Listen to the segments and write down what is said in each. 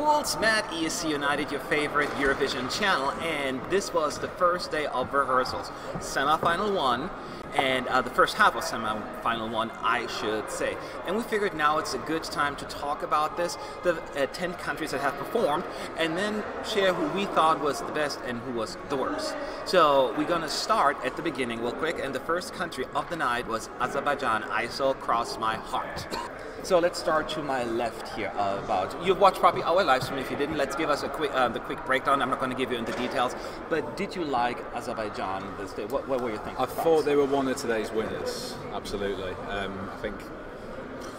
Fools Mad ESC United, your favorite Eurovision channel, and this was the first day of rehearsals. Semi-final one, and the first half of semi-final one, I should say. And we figured now it's a good time to talk about this, the 10 countries that have performed, and then share who we thought was the best and who was the worst. So we're gonna start at the beginning real quick, and the first country of the night was Azerbaijan, Aisel, Cross My Heart. So let's start to my left here. You've watched probably our live stream. If you didn't, let's give us a quick the quick breakdown. I'm not going to give you into details, but did you like Azerbaijan this day? What were you thinking? I thought they were one of today's winners. Absolutely. I think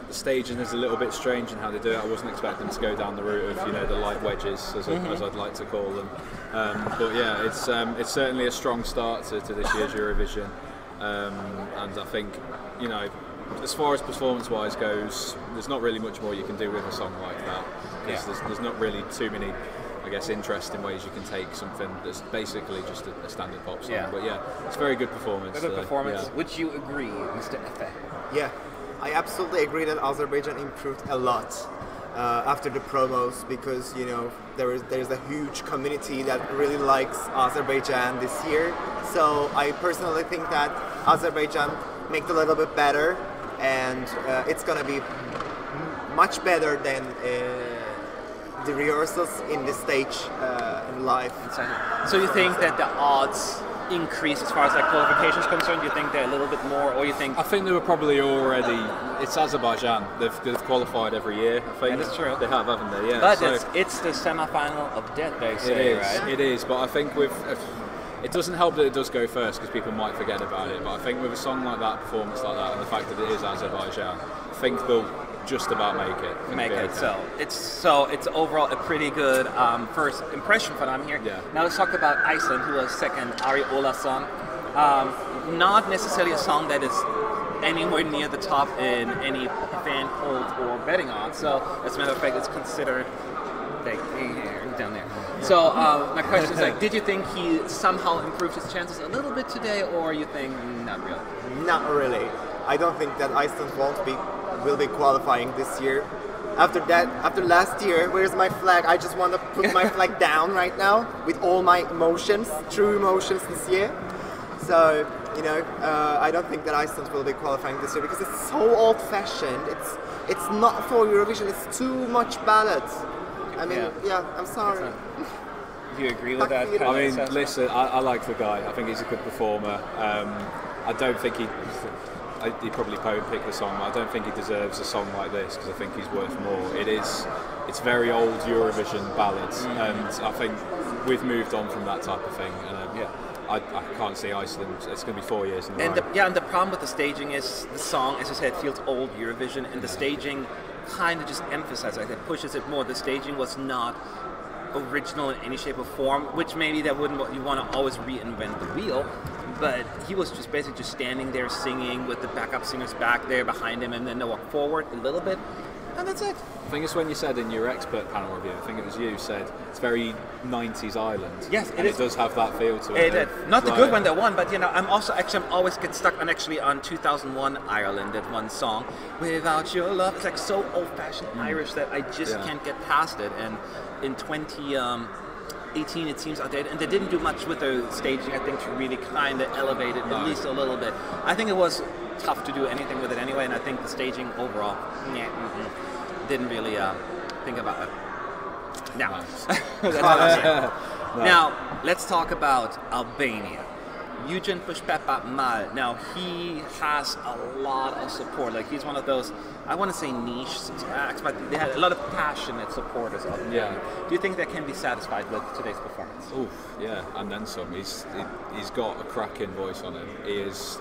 the staging is a little bit strange in how they do it. I wasn't expecting them to go down the route of the light wedges, as I'd like to call them. But yeah, it's certainly a strong start to this year's Eurovision, and I think as far as performance-wise goes, there's not really much more you can do with a song like that. Because there's not really too many, I guess, interesting ways you can take something that's basically just a standard pop song. Yeah. But yeah, it's a very good performance. Very good performance. Yeah. Would you agree, Mr. Efe? Yeah, I absolutely agree that Azerbaijan improved a lot after the promos, because there's a huge community that really likes Azerbaijan this year. So I personally think that Azerbaijan made it a little bit better. And it's going to be much better than the rehearsals in the stage in live. So you think that the odds increase as far as qualification is concerned? Do you think they're a little bit more, or you think? I think they were probably already. It's Azerbaijan. They've qualified every year. I think that's true. They have, haven't they? Yeah. But it's the semi-final of death, they say, right? It is. But I think it doesn't help that it does go first, because people might forget about it. But I think with a song like that, performance like that, and the fact that it is Azerbaijan, I think they'll just about make it. Okay. So it's overall a pretty good first impression for them here. Yeah. Now let's talk about Iceland, who was second, Ari Ólafsson. Not necessarily a song that is anywhere near the top in any fan polls or betting odds. So as a matter of fact, it's considered down there. So my question is, did you think he somehow improved his chances a little bit today, or you think not really? Not really. I don't think that Iceland will be qualifying this year. After last year, where's my flag? I just want to put my flag down right now with all my emotions, true emotions this year. So I don't think that Iceland will be qualifying this year, because it's so old-fashioned. It's not for Eurovision. It's too much ballads. I mean, I'm sorry. Do you agree with that? I mean, listen, I like the guy. I think he's a good performer. I don't think he probably picked the song. I don't think he deserves a song like this, because I think he's worth more. It's very old Eurovision ballads, and I think we've moved on from that type of thing. I can't see Iceland. It's going to be 4 years in a row. And the problem with the staging is the song, as I said, feels old Eurovision, and the staging kind of just emphasizes it, pushes it more. The staging was not original in any shape or form, which maybe you want to always reinvent the wheel, but he was just basically just standing there singing with the backup singers back there behind him, and then they walk forward a little bit, and that's it. I think it's when you said in your expert panel review, I think it was you, said it's very 90s Ireland. Yes, it does have that feel to it. Not the good one that won, but I'm always get stuck on 2001 Ireland, that one song, Without Your Love. It's so old-fashioned Irish that I just can't get past it. And in 2018 it seems outdated, and they didn't do much with the staging, I think, to really kind of elevate it at least a little bit. I think it was tough to do anything with it anyway, and I think the staging overall didn't really think about it. Now, Now, let's talk about Albania. Eugent Bushpepa Mal. Now, he has a lot of support. He's one of those, I want to say niche acts, but they had a lot of passionate supporters of him. Yeah. Do you think they can be satisfied with today's performance? Oof, yeah, and then some. He's got a cracking voice on him. He is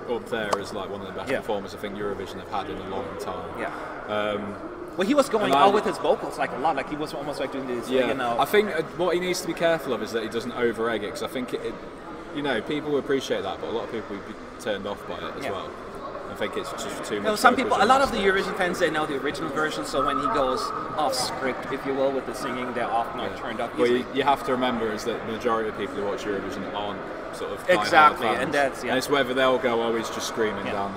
up there as one of the best performers I think Eurovision have had in a long time. Yeah. Well, he was going out with his vocals a lot. He was almost doing this. I think what he needs to be careful of is that he doesn't over-egg it, because I think people appreciate that, but a lot of people would be turned off by it as well. I think it's just too much. Some people, a lot of the Eurovision fans, they know the original version, so when he goes off script, if you will, with the singing, they're often not turned up. Well, you have to remember is that the majority of people who watch Eurovision aren't sort of exactly, fans. And that's and it's whether they'll go, he's just screaming down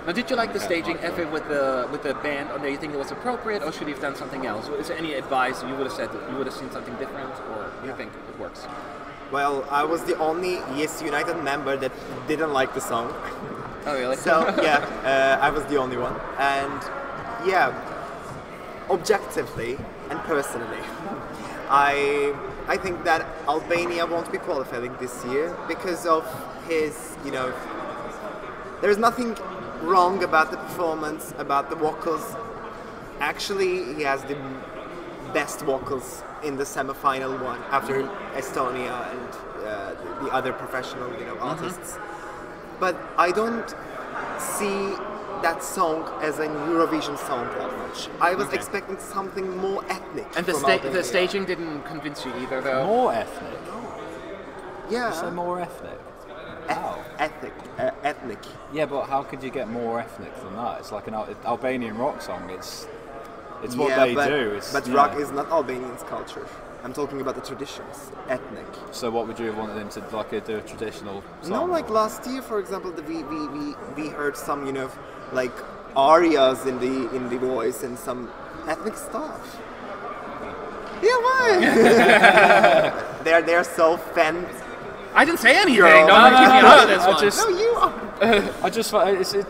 Now, did you like the staging effort with the band? Or do you think it was appropriate, or should you have done something else? Is there any advice you would have said that you would have seen something different, or do you think it works? Well, I was the only Yes United member that didn't like the song. Oh, really? So yeah, I was the only one, and yeah, objectively and personally, I think that Albania won't be qualifying this year because of his, you know, there's nothing wrong about the performance, about the vocals. Actually, he has the best vocals in the semi-final one after Estonia and the other professional, you know, artists. But I don't see that song as a Eurovision song that much. I was expecting something more ethnic. And the staging didn't convince you either, though. More ethnic. Yeah. So more ethnic. How? Ethnic. Yeah, but how could you get more ethnic than that? It's like an Albanian rock song. It's what they do. But rock is not Albanian's culture. I'm talking about the traditions, ethnic. So what would you have wanted them to do a traditional song? No, like last year, for example, we heard some, you know, like arias in the voice and some ethnic stuff. Yeah, why? they're so fan. I didn't say anything. Girl. Don't keep me out of this one. No, you are. I just,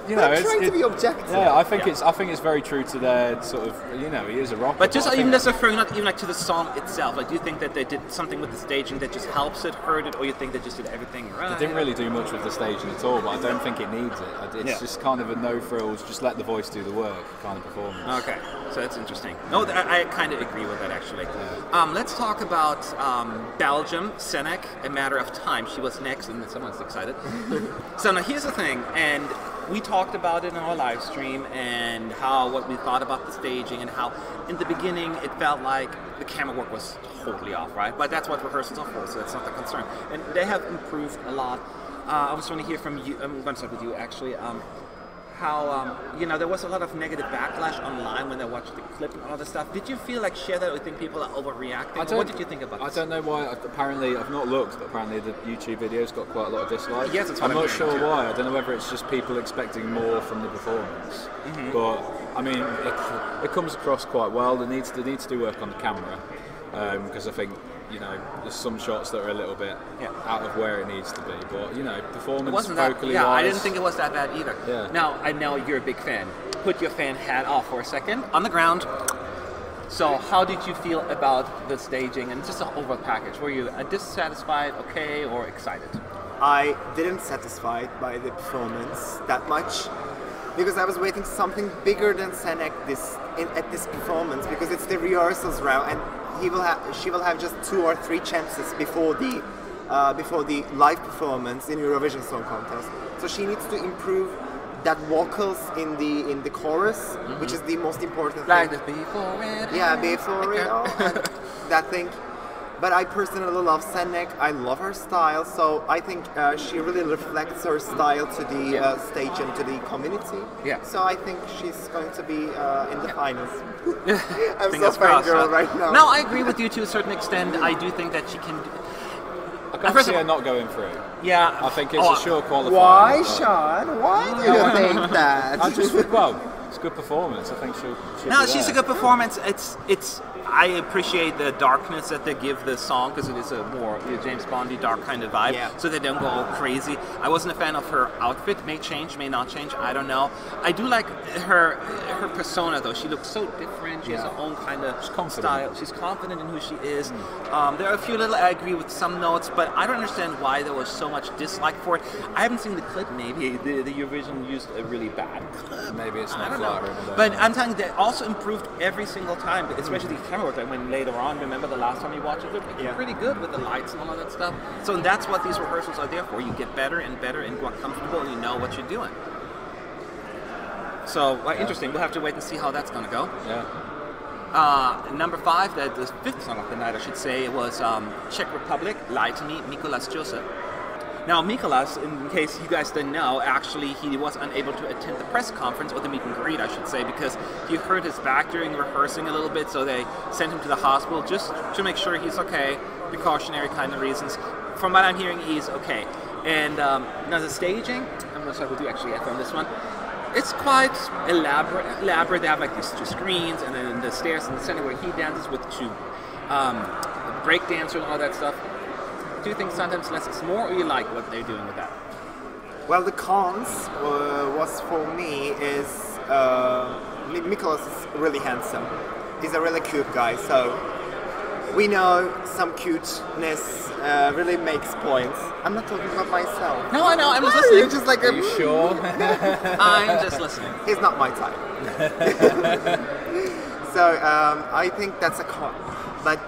you know, I'm trying to be objective. Yeah, I think it's very true to their sort of, you know, he is a rocker. But just even just referring, not even like to the song itself. Like, do you think that they did something with the staging that just helps it, hurt it, or you think they just did everything right? They didn't really do much with the staging at all, but I don't think it needs it. It's just kind of a no frills, just let the voice do the work kind of performance. Okay, so that's interesting. No, I kind of agree with that actually. Let's talk about Belgium, Sennek, a matter of time. She was next, and someone's excited. So now here's the thing, and we talked about it in our live stream and what we thought about the staging and how in the beginning it felt like the camera work was totally off, right? But that's what rehearsals are for, so that's not the concern. And they have improved a lot. I was trying to hear from you, I'm going to start with you actually, how, you know, there was a lot of negative backlash online when they watched the clip and all this stuff. Did you feel like share that, or think people are overreacting? What did you think about this? I don't know why. Apparently, I've not looked, but apparently the YouTube video's got quite a lot of dislikes. Yes, it's I'm not sure why. I don't know whether it's just people expecting more from the performance. Mm-hmm. But, I mean, it comes across quite well. They need to do work on the camera, because I think, you know, there's some shots that are a little bit out of where it needs to be, but you know, performance vocally wise. I didn't think it was that bad either. Yeah. Now, I know you're a big fan. Put your fan hat off for a second, on the ground. So, how did you feel about the staging and just the overall package? Were you dissatisfied, okay, or excited? I didn't satisfied by the performance that much because I was waiting something bigger than Sennek at this performance, because it's the rehearsals round and she will have just 2 or 3 chances before the live performance in Eurovision Song Contest. So she needs to improve that vocals in the chorus, which is the most important like thing. Like the before it. Yeah, before it all, that thing. But I personally love Sennek. I love her style, so I think she really reflects her style to the stage and to the community. Yeah. So I think she's going to be in the finals. I'm Fingers so fangirl right now. No, I agree with you to a certain extent. I do think that she can. I can't see her not going through. Yeah. I think it's a sure qualifier. Why, Sean? Why do you think that? It's a good performance. I think she'll No, she's a good performance. It's. I appreciate the darkness that they give the song, because it is a more James Bondy dark kind of vibe, so they don't go all crazy. I wasn't a fan of her outfit. May change, may not change. I don't know. I do like her persona though. She looks so different. She has her own kind of style. She's confident in who she is. There are a few I agree with some notes, but I don't understand why there was so much dislike for it. I haven't seen the clip. Maybe the Eurovision used a really bad clip. Maybe it's not flattering. But I'm telling you, they also improved every single time, especially the camera work. Like when later on, remember the last time you watched it, looked pretty good with the lights and all of that stuff. So that's what these rehearsals are there for. You get better and better and more comfortable, and you know what you're doing. So interesting. We'll have to wait and see how that's going to go. Yeah. Number 5, the 5th song of the night, I should say, was Czech Republic, Lie to Me, Mikolas, Josef. Now, Mikolas, in case you guys didn't know, actually he was unable to attend the press conference, or the meet and greet, I should say, because he hurt his back during rehearsing a little bit, so they sent him to the hospital just to make sure he's okay, precautionary kind of reasons. From what I'm hearing, he's okay. And now the staging, I'm going to start with you actually, Efa, on this one. It's quite elaborate. They have like these two screens, and then the stairs in the center where he dances with two break dancer and all that stuff. Do you think sometimes less is more, or you like what they're doing with that? Well, the cons was for me is Mikolas is really handsome. He's a really cute guy, so we know some cuteness really makes points. I'm not talking about myself. No, I know. I'm just listening. You're just like Are you sure? I'm just listening. He's not my type. So I think that's a con. But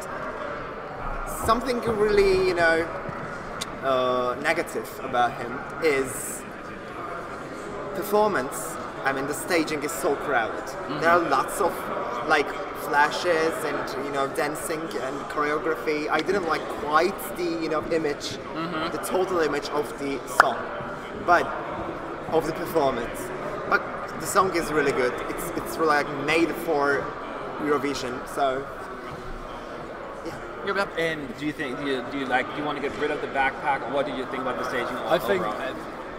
something really, negative about him is performance. I mean, the staging is so crowded. There are lots of flashes and dancing and choreography. I didn't like quite the image, the total image of the song, but of the performance. But the song is really good. It's really made for Eurovision. So yeah. And do you think do you want to get rid of the backpack, or what do you think about the staging? I think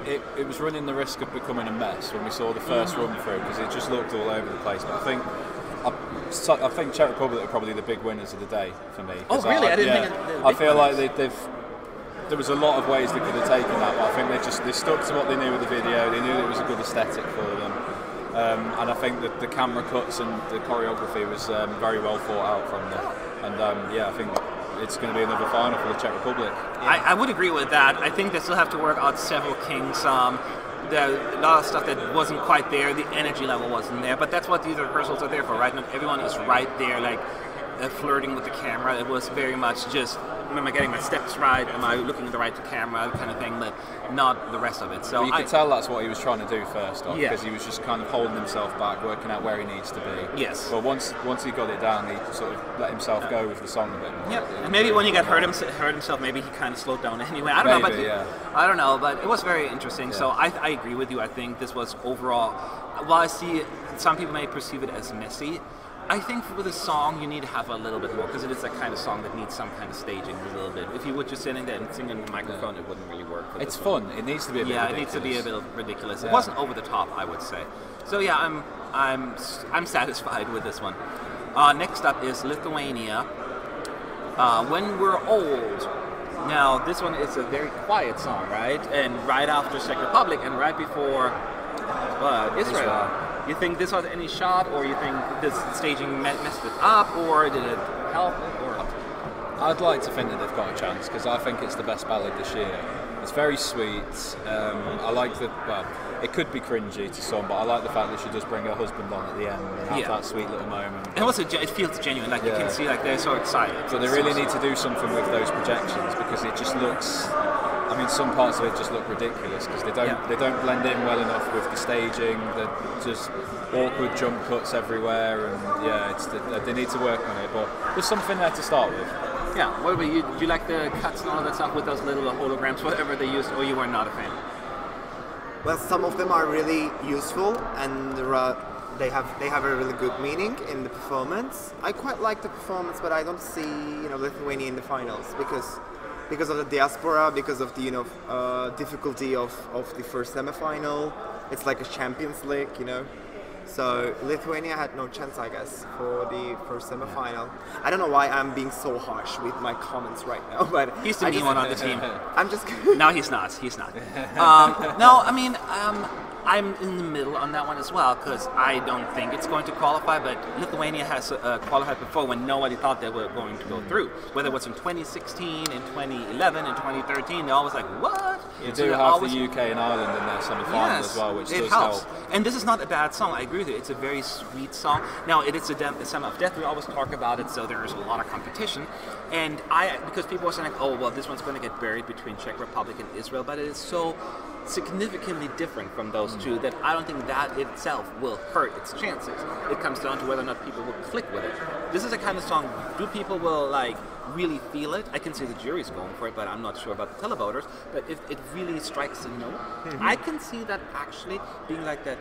it was running the risk of becoming a mess when we saw the first run through, because it just looked all over the place. But I think Czech Republic are probably the big winners of the day for me. Oh, really? I didn't think I feel like there was a lot of ways they could have taken that, but I think they stuck to what they knew with the video. They knew it was a good aesthetic for them, and I think that the camera cuts and the choreography was very well thought out from them. And I think it's going to be another final for the Czech Republic. Yeah. I would agree with that. I think they still have to work out several kinks. There's a lot of stuff that wasn't quite there. The energy level wasn't there. But that's what these rehearsals are there for, right? Not everyone is right there, flirting with the camera. It was very much just, am I getting my steps right? Am I looking at the right camera? Kind of thing, but not the rest of it. So you could tell that's what he was trying to do first off, Yeah. because he was just kind of holding himself back, working out where he needs to be. Yes. But once he got it down, he sort of let himself go with the song a bit more. Yep. And maybe when he got hurt himself, maybe he kind of slowed down anyway. I don't know, but I don't know, but it was very interesting. Yeah. So I agree with you. I think this was overall, while I see some people may perceive it as messy, I think for the song you need to have a little bit more, because it is that kind of song that needs some kind of staging a little bit. If you would just sitting there and sing in the microphone, it wouldn't really work. It's fun. It needs to be a bit ridiculous. It needs to be a bit ridiculous. Yeah. It wasn't over the top, I would say. So yeah, I'm satisfied with this one. Next up is Lithuania. When We're Old. Now this one is a very quiet song, right? And right after Czech Republic and right before Israel. You think this was any shot, or you think this staging messed it up, or did it help? Or I'd like to think that they've got a chance, because I think it's the best ballad this year. It's very sweet. I like it could be cringy to some, but I like the fact that she does bring her husband on at the end and have that sweet little moment. And also, it feels genuine. You can see, they're so excited. But they really need to do something with those projections, because it just looks. I mean, some parts of it just look ridiculous because they don't blend in well enough with the staging. They're just awkward jump cuts everywhere, and they need to work on it. But there's something there to start with. Yeah. What about you? Do you like the cuts and all of that stuff with those little holograms, whatever they used, or you were not a fan? Well, some of them are really useful, and they have a really good meaning in the performance. I quite like the performance, but I don't see Lithuania in the finals because of the diaspora, because of the difficulty of the first semi-final. It's like a Champions League, So Lithuania had no chance, I guess, for the first semi-final. I don't know why I'm being so harsh with my comments right now, but he's the mean one on the team. I'm just. No, he's not. No, I mean, I'm in the middle on that one as well, because I don't think it's going to qualify, but Lithuania has qualified before when nobody thought they were going to go through. Whether it was in 2016, in 2011, in 2013, they're always like, what? You do have the UK and Ireland in their semi-final as well, which does help. And this is not a bad song, I agree with you. It's a very sweet song. Now, it is a Semi of Death, we always talk about it, so there's a lot of competition. And because people are saying, oh, well, this one's going to get buried between Czech Republic and Israel, but it is so significantly different from those two that I don't think that itself will hurt its chances. It comes down to whether or not people will click with it. This is a kind of song, do people will really feel it? I can see the jury's going for it, but I'm not sure about the televoters. But if it really strikes a note, I can see that actually being like that.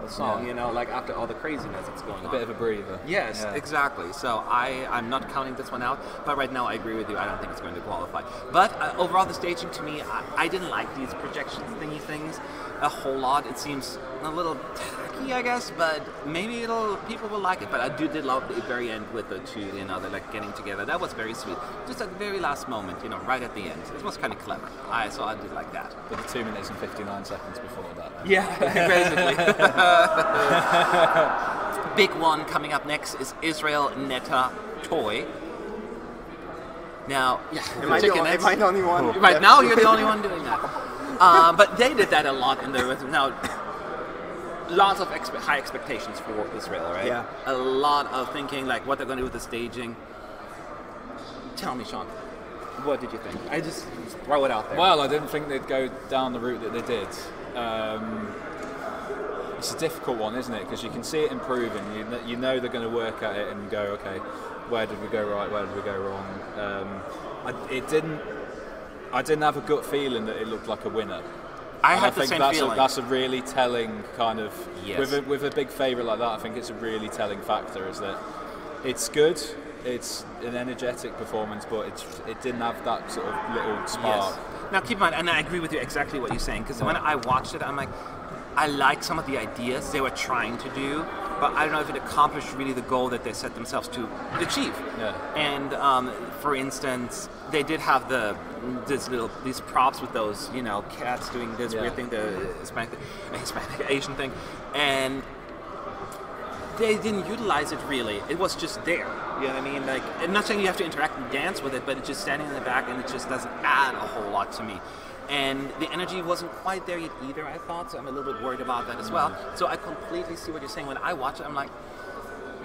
song, you know, like after all the craziness that's going on. A bit of a breather. Yes, exactly. So I'm not counting this one out, but right now I agree with you. I don't think it's going to qualify. But overall, the staging to me, I didn't like these projection thingy things a whole lot. It seems a little tacky, I guess, but maybe people will like it. But I did love the very end with the two, you know, they're like getting together. That was very sweet. Just at the very last moment, you know, right at the end. It was kind of clever. So I did like that. But the 2 minutes and 59 seconds before that. Yeah, basically. Big one coming up next is Israel Netta toy. Now, am I the only one? Right now, you're the only one doing that. But they did that a lot in the rhythm. Now, lots of high expectations for Israel, right? Yeah. A lot of thinking, like what they're going to do with the staging. Tell me, Sean, what did you think? I just throw it out there. Well, I didn't think they'd go down the route that they did. It's a difficult one, isn't it? Because you can see it improving. You know they're going to work at it and go, okay, where did we go right? Where did we go wrong? I didn't have a gut feeling that it looked like a winner. I had the same feeling. That's a really telling kind of Yes. with a big favourite like that. I think it's a really telling factor is that it's good. It's an energetic performance, but it didn't have that sort of little spark. Yes. Now keep in mind, and I agree with you exactly what you're saying, because when I watched it, I'm like, I like some of the ideas they were trying to do, but I don't know if it accomplished really the goal that they set themselves to achieve. Yeah. And for instance, they did have these props with those, you know, cats doing this weird thing, the Hispanic Asian thing, and they didn't utilize it really. It was just there. You know what I mean? Like, I'm not saying you have to interact and dance with it, but it's just standing in the back, and it just doesn't add a whole lot to me. And the energy wasn't quite there yet either, I thought, so I'm a little bit worried about that as well. So I completely see what you're saying. When I watch it, I'm like,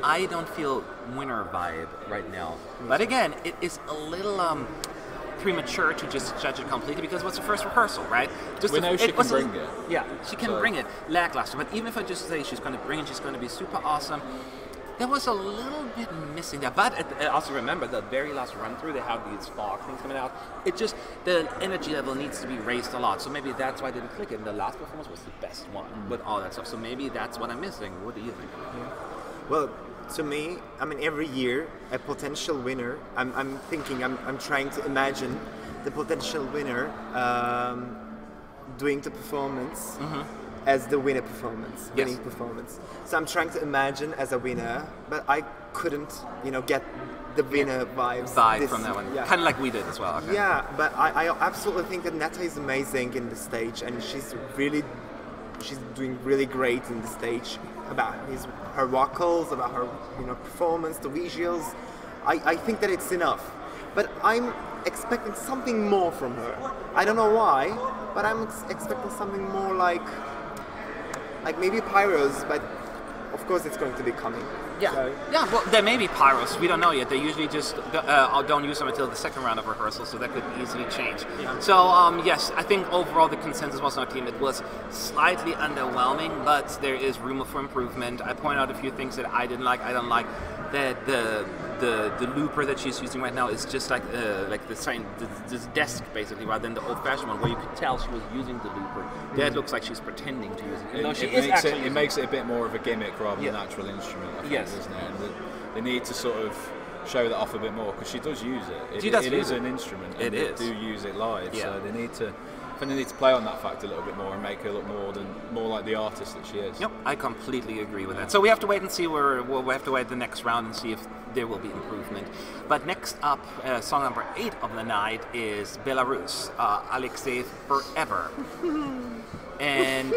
I don't feel winner vibe right now. But again, it is a little premature to just judge it completely because it was the first rehearsal, right? We know she can bring it. Yeah, she can bring it. Lackluster. But even if I just say she's going to bring it, she's going to be super awesome. There was a little bit missing there, but I also remember the very last run through, they have these fog things coming out. It just, the energy level needs to be raised a lot, so maybe that's why I didn't click it. And the last performance was the best one with all that stuff, so maybe that's what I'm missing. What do you think? Yeah. Well, to me, I mean, every year, a potential winner, I'm trying to imagine the potential winner doing the performance as the winning performance. So I'm trying to imagine as a winner, but I couldn't, you know, get the winner vibe from that one. Yeah. Kind of like we did as well. Okay. Yeah, but I absolutely think that Netta is amazing in the stage, and she's doing really great in the stage about her vocals, about her, you know, performance, the visuals. I think that it's enough, but I'm expecting something more from her. I don't know why, but I'm expecting something more like maybe Pyros, but of course it's going to be coming. Yeah, so. Yeah. Well, there may be Pyros. We don't know yet. They usually just don't use them until the second round of rehearsal, so that could easily change. Yeah. So yes, I think overall the consensus was on our team. It was slightly underwhelming, but there is room for improvement. I point out a few things that I didn't like. I don't like that the looper that she's using right now is just like this desk basically, rather than the old-fashioned one where you could tell she was using the looper. That looks like she's pretending to use it. It makes it a bit more of a gimmick rather than an actual instrument, I think, isn't it? And they need to sort of show that off a bit more because she does use it. It is an instrument. And they do use it live, so they need to. I think they need to play on that fact a little bit more and make her look more like the artist that she is. Yep, I completely agree with that. So we have to wait and see we have to wait the next round and see if there will be improvement. But next up, song number 8 of the night is Belarus, Alekseev Forever. And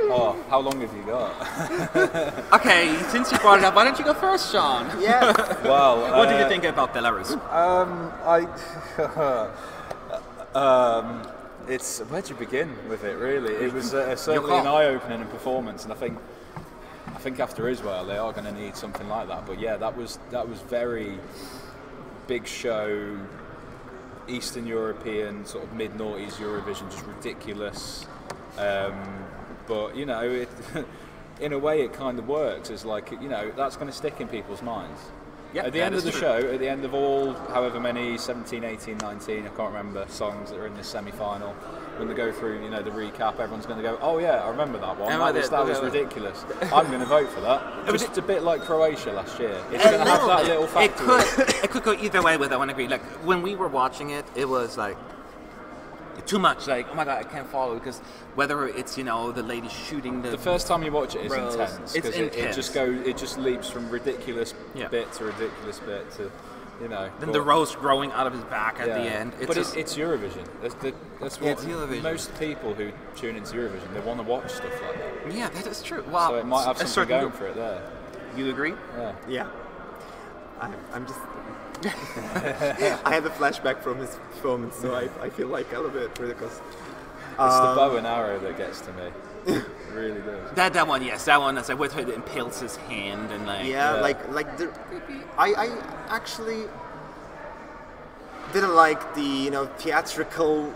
how long have you got? Okay, since you brought it up, why don't you go first, Sean? Yeah. Well, what did you think about Belarus? It's where do you begin with it? Really, it was certainly an eye-opening performance, and I think after Israel they are going to need something like that. But yeah, that was very big show, Eastern European sort of mid-noughties Eurovision, just ridiculous. But you know, in a way, it kind of works. It's like, you know, that's going to stick in people's minds. Yeah, at the end of the show, at the end of all, however many, 17, 18, 19, I can't remember, songs that are in this semi-final, when they go through, you know, the recap, everyone's going to go, oh yeah, I remember that one. Remember That was ridiculous. I'm going to vote for that. Just a bit like Croatia last year. It's going to have that little factor. It could go either way with that one. I agree. Like when we were watching it, it was like too much. Like, oh my god, I can't follow, because whether it's, you know, the lady shooting the first time you watch it is rose, intense, it's because intense. it just leaps from ridiculous bit to ridiculous bit to, you know. Then the rose growing out of his back at the end. It's Eurovision. That's what Eurovision. Most people who tune into Eurovision, they want to watch stuff like that. Yeah, that is true. Wow. So it might have something going for it there. You agree? Yeah. Yeah. I'm just. I had a flashback from his performance, so I feel like a little bit ridiculous. It's the bow and arrow that gets to me. It really does. That one, yes, that one. That's like where it impales his hand and like. Yeah, like the. I actually didn't like the, you know, theatrical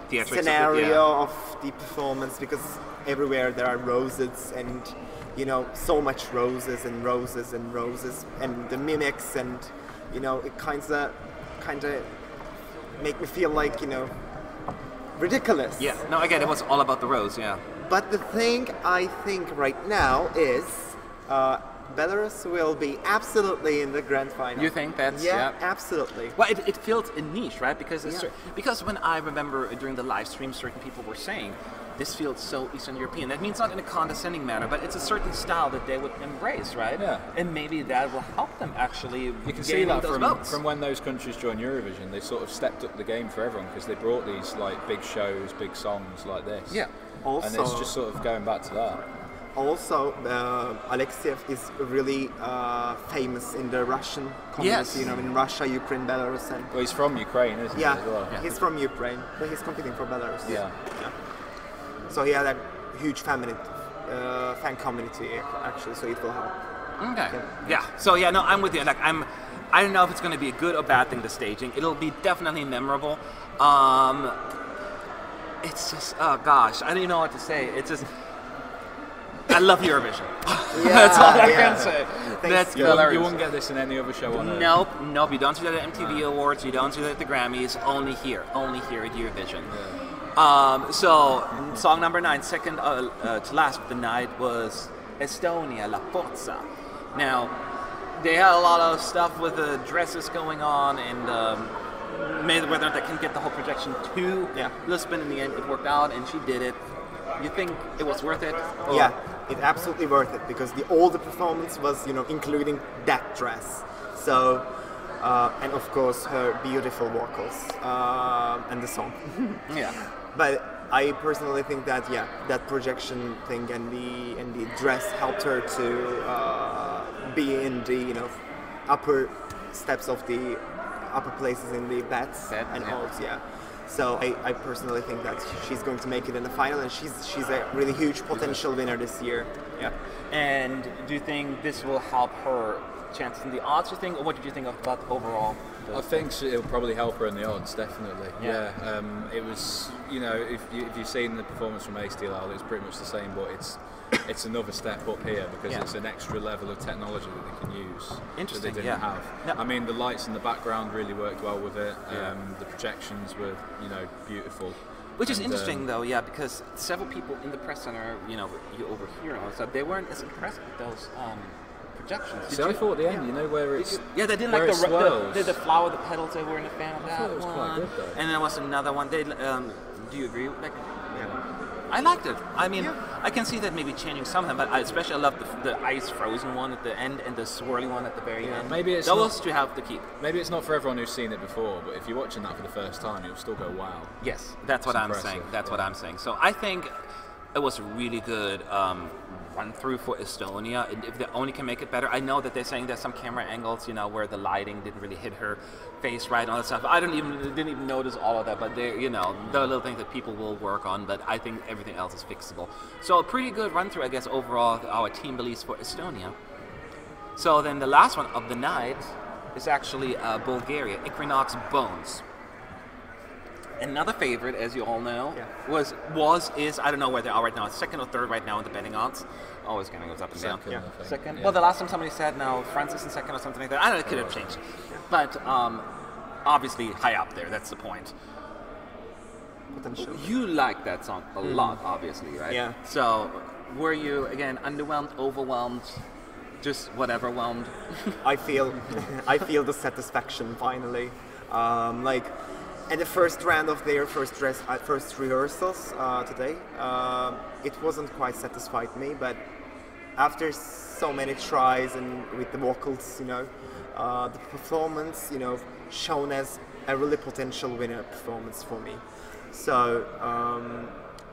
scenario of the performance, because everywhere there are roses and, you know, so much roses and roses and roses and the mimics, and, you know, it kind of make me feel like, you know, ridiculous. Yeah, no, again, it was all about the rose, yeah. But the thing I think right now is Belarus will be absolutely in the grand final. You think that's... Yeah, absolutely. Well, it feels a niche, right? Because because when I remember during the live stream, certain people were saying, this feels so Eastern European. That means not in a condescending manner, but it's a certain style that they would embrace, right? Yeah. And maybe that will help them actually. You can see that from when those countries joined Eurovision, they sort of stepped up the game for everyone, because they brought these like big shows, big songs like this. Yeah. Also, and it's just sort of going back to that. Also, Alekseev is really famous in the Russian community. Yes. You know, in Russia, Ukraine, Belarus, and well, he's from Ukraine, isn't he? As well? Yeah, he's from Ukraine, but he's competing for Belarus. Yeah. So he had a huge fan community actually, so it will help. Okay. Yeah. So yeah, no, I'm with you. Like I don't know if it's going to be a good or bad thing, the staging. It'll be definitely memorable. It's just, oh gosh, I don't even know what to say. It's just, I love Eurovision. That's all I can say. That's you won't get this in any other show on earth. Nope. You don't see that at MTV Awards. You don't see that at the Grammys. Only here at Eurovision. Yeah. So song number 9, second to last of the night, was Estonia, La Forza. Now, they had a lot of stuff with the dresses going on, and maybe whether they can get the whole projection to Lisbon. In the end, it worked out, and she did it. You think it was worth it? Or? Yeah, it's absolutely worth it, because all the performance was, you know, including that dress. So, and of course her beautiful vocals and the song. Yeah. But I personally think that that projection thing and the dress helped her to be in the, you know, upper steps of the upper places in the bets and holds. Yeah. So I personally think that she's going to make it in the final, and she's a really huge potential winner this year. Yeah. And do you think this will help her chances in the odds, you think, or what did you think about the overall? I think it'll probably help her in the odds, definitely. Yeah. It was, you know, if you've seen the performance from ASTL, it's pretty much the same, but it's another step up here, because it's an extra level of technology that they can use that they didn't have. No. I mean, the lights in the background really worked well with it. The projections were, you know, beautiful. Which is interesting, though, because several people in the press center, you know, you overhear and all that, they weren't as impressed with those projections. I thought at the end, you know, where it's they didn't like the flower, the petals. They weren't a fan of that one. It was quite good, though. And there was another one. They do you agree? Like, I liked it. I mean, I can see that maybe changing some of them, but I especially love the ice frozen one at the end and the swirly one at the very end. Maybe it's those to have to keep. Maybe it's not for everyone who's seen it before, but if you're watching that for the first time, you'll still go, wow. Yes, that's what I'm saying. That's what I'm saying. So I think it was a really good run through for Estonia. If they only can make it better, I know that they're saying there's some camera angles, you know, where the lighting didn't really hit her face right and all that stuff. I didn't even notice all of that, but they're, you know, the little things that people will work on. But I think everything else is fixable. So a pretty good run through, I guess, overall. Our team release for Estonia. So then the last one of the night is actually Bulgaria, Equinox Bones. Another favorite, as you all know, is I don't know where they are right now. It's second or third right now in the betting odds. Always kind of goes up and down. Second. Well, the last time somebody said now France is in second or something like that. I don't know. It could have changed, but obviously high up there. That's the point. potential. You like that song a lot, obviously, right? Yeah. So, were you, again, underwhelmed, overwhelmed, just whatever whelmed? I feel the satisfaction finally. Like at the first round of their first rehearsals today, it wasn't quite satisfied me, but after so many tries and with the vocals, the performance, shown as a really potential winner performance for me. So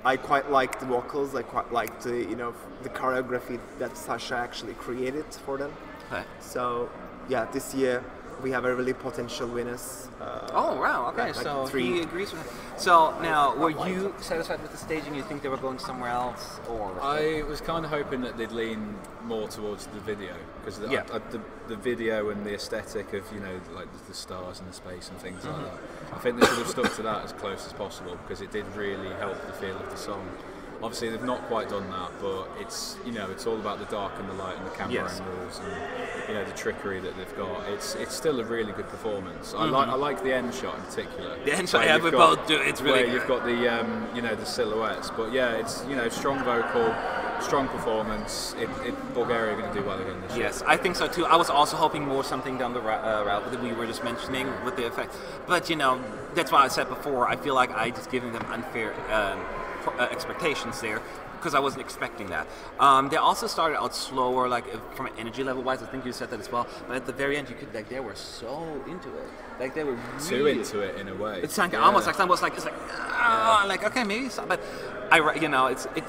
I quite liked the vocals. I quite liked the choreography that Sasha actually created for them. Okay. So yeah, this year we have a really potential winners. Oh wow! Okay, like so 3. he agrees with it. So now, were you satisfied with the staging? You think they were going somewhere else, or? I was kind of hoping that they'd lean more towards the video, because the video and the aesthetic of like the stars and the space and things like that. I think they should have stuck to that as close as possible, because it did really help the feel of the song. Obviously, they've not quite done that, but it's it's all about the dark and the light and the camera angles and the trickery that they've got. It's still a really good performance. I like the end shot in particular. The end shot, yeah, we both do. It's really good. You've got the the silhouettes, but yeah, it's strong vocal, strong performance. Bulgaria are going to do well again this year. Yes, I think so too. I was also hoping more something down the route that we were just mentioning with the effect, but that's why I said before. I feel like I just giving them unfair expectations there, because I wasn't expecting that. They also started out slower, like from an energy level wise. I think you said that as well. But at the very end, you could they were so into it, like they were too into it in a way. It's like almost like it's like okay, maybe it's not, but it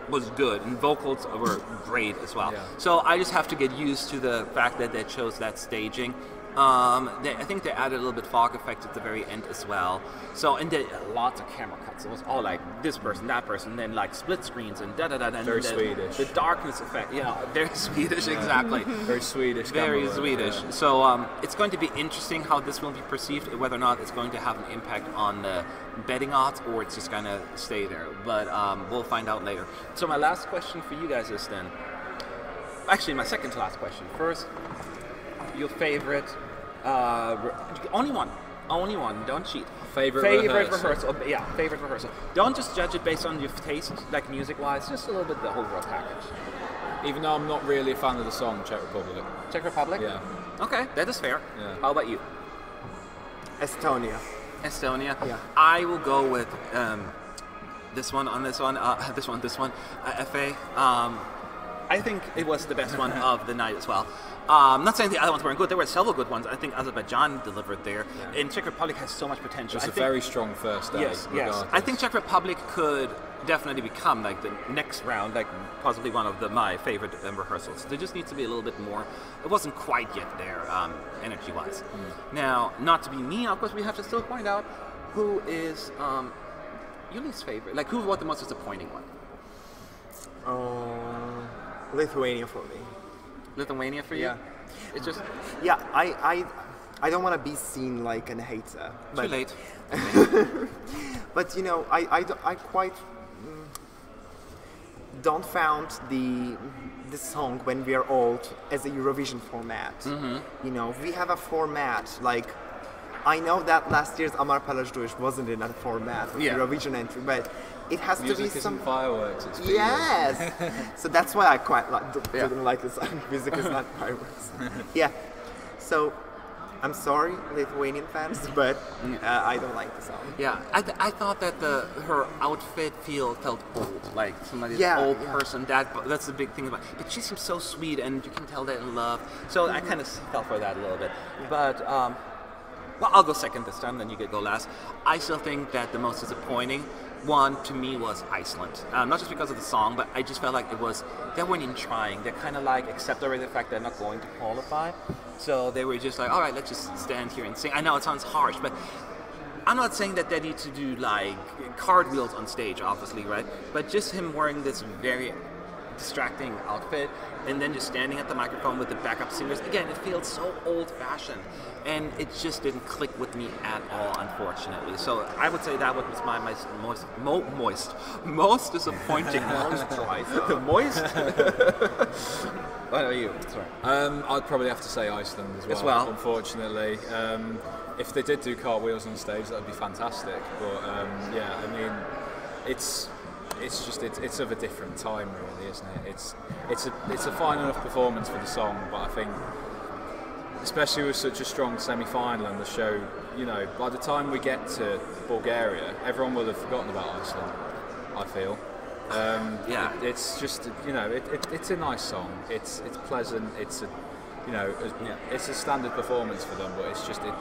was good, and vocals were great as well. Yeah. So I just have to get used to the fact that they chose that staging. I think they added a little bit fog effect at the very end as well. So, and lots of camera cuts. It was all like this person, that person, then like split screens and da-da-da. And very Swedish. The darkness effect, very Swedish, exactly. Very Swedish. Very Swedish. Yeah. So it's going to be interesting how this will be perceived, whether or not it's going to have an impact on the betting odds or it's just going to stay there. But we'll find out later. So my last question for you guys is then, actually my second to last question. First, your favorite, only one, don't cheat. Favorite rehearsal. Yeah, favorite rehearsal. Don't just judge it based on your taste, like music-wise, just a little bit the overall package. Even though I'm not really a fan of the song, Czech Republic. Czech Republic? Yeah. Okay, that is fair. Yeah. How about you? Estonia. Yeah. I will go with this one, FA. I think it was the best one of the night as well. Not saying the other ones weren't good. There were several good ones. I think Azerbaijan delivered there. Yeah. And Czech Republic has so much potential. It was a very strong first day. Yes. I think Czech Republic could definitely become like the next round, like possibly one of my favorite rehearsals. There just needs to be a little bit more. It wasn't quite yet there, energy-wise. Now, not to be mean, of course, we have to still point out who is your least favorite. Like, who was the most disappointing one? Lithuania for me. Lithuania for you? Yeah. It's just... Yeah, I don't want to be seen like a hater. Too late. But I quite don't found the song When We Are Old as a Eurovision format. We have a format like, I know that last year's Amar Palajdush wasn't in a format of Eurovision entry, but it has Music to be isn't fireworks. It's feelings. Yes. So that's why I quite didn't like the song. Music is not fireworks. Yeah. So I'm sorry, Lithuanian fans, but I don't like the song. Yeah, I thought that her outfit felt old, like somebody's old person. That's the big thing about. But she seems so sweet, and you can tell they're in love. So I kind of fell for that a little bit. But well, I'll go second this time, then you could go last. I still think that the most disappointing one to me was Iceland. Not just because of the song, but I just felt like they weren't even trying. They kind of like accept already the fact they're not going to qualify. So they were just like, all right, let's just stand here and sing. I know it sounds harsh, but I'm not saying that they need to do like cartwheels on stage, obviously, right? But just him wearing this very distracting outfit, and then just standing at the microphone with the backup singers. Again, it feels so old-fashioned, and it just didn't click with me at all, unfortunately. So I would say that was my most disappointing moment. The moist. What are you? Sorry. I'd probably have to say Iceland as well. Unfortunately, if they did do cartwheels on stage, that would be fantastic. But yeah, I mean, it's of a different time, really, isn't it? It's a fine enough performance for the song, but I think, especially with such a strong semi-final and the show, you know, by the time we get to Bulgaria, everyone will have forgotten about Iceland, I feel. Yeah, it's just, you know, it's a nice song. It's pleasant. It's a, you know, it's a standard performance for them, but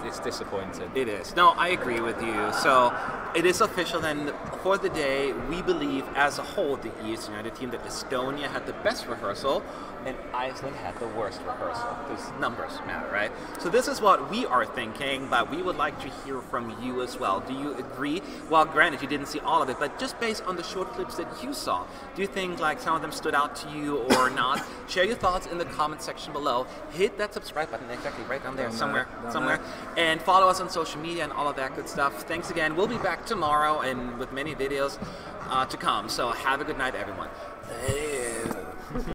it's disappointing. It is. No, I agree with you. So it is official then. For the day, we believe as a whole, the ES United team, that Estonia had the best rehearsal and Iceland had the worst rehearsal, because numbers matter, right? So this is what we are thinking, but we would like to hear from you as well. Do you agree? Well, granted, you didn't see all of it, but just based on the short clips that you saw, do you think like some of them stood out to you or not? Share your thoughts in the comment section below. Hit that subscribe button, exactly right down there, somewhere. And follow us on social media and all of that good stuff. Thanks again. We'll be back tomorrow and with many videos to come. So have a good night, everyone.